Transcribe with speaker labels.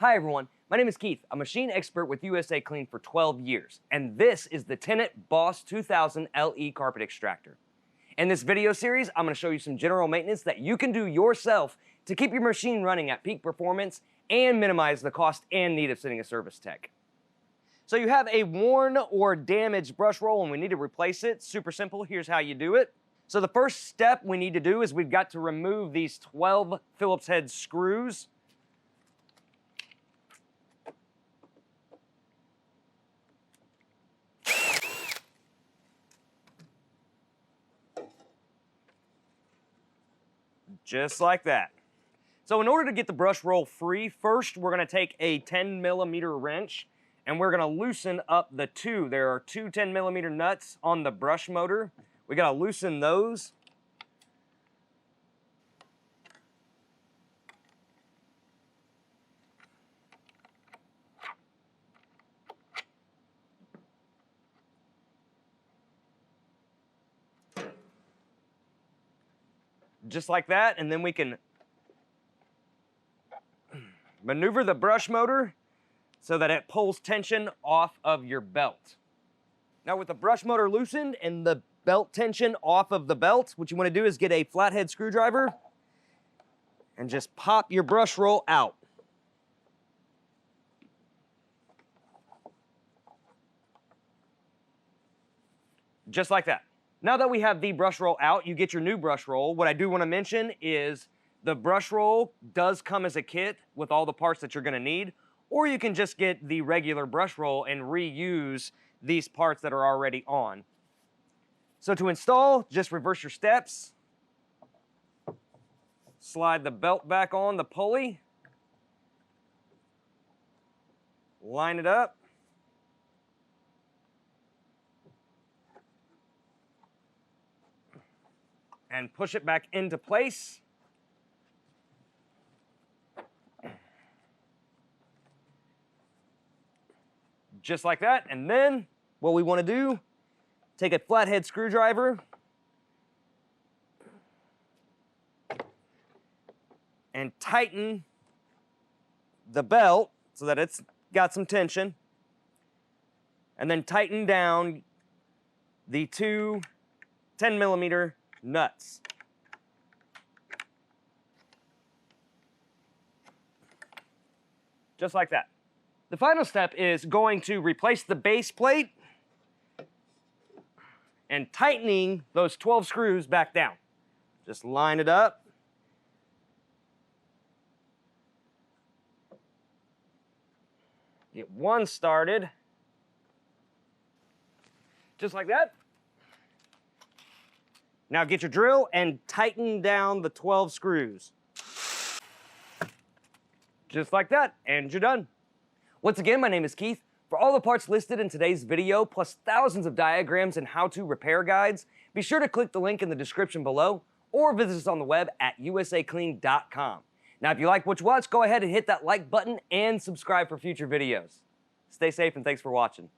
Speaker 1: Hi everyone, my name is Keith. I'm a machine expert with USACLEAN for 12 years, and this is the Tennant Boss 2000 LE carpet extractor. In this video series, I'm going to show you some general maintenance that you can do yourself to keep your machine running at peak performance and minimize the cost and need of sending a service tech. So you have a worn or damaged brush roll and we need to replace it. Super simple, here's how you do it. So the first step we need to do is we've got to remove these 12 Phillips head screws. Just like that. So in order to get the brush roll free, first we're going to take a 10mm wrench and we're going to loosen up the two. There are two 10mm nuts on the brush motor. We got to loosen those. Just like that, and then we can maneuver the brush motor so that it pulls tension off of your belt. Now with the brush motor loosened and the belt tension off of the belt, what you want to do is get a flathead screwdriver and just pop your brush roll out. Just like that. Now that we have the brush roll out, you get your new brush roll. What I do want to mention is the brush roll does come as a kit with all the parts that you're going to need, or you can just get the regular brush roll and reuse these parts that are already on. So to install, just reverse your steps. Slide the belt back on the pulley. Line it up. And push it back into place. Just like that. And then what we want to do, take a flathead screwdriver and tighten the belt so that it's got some tension. And then tighten down the two 10mm nuts. Just like that. The final step is going to replace the base plate and tightening those 12 screws back down. Just line it up. Get one started. Just like that. Now get your drill and tighten down the 12 screws. Just like that, and you're done. Once again, my name is Keith. For all the parts listed in today's video, plus thousands of diagrams and how-to repair guides, be sure to click the link in the description below or visit us on the web at USACLEAN.com. Now, if you like what you watch, go ahead and hit that like button and subscribe for future videos. Stay safe and thanks for watching.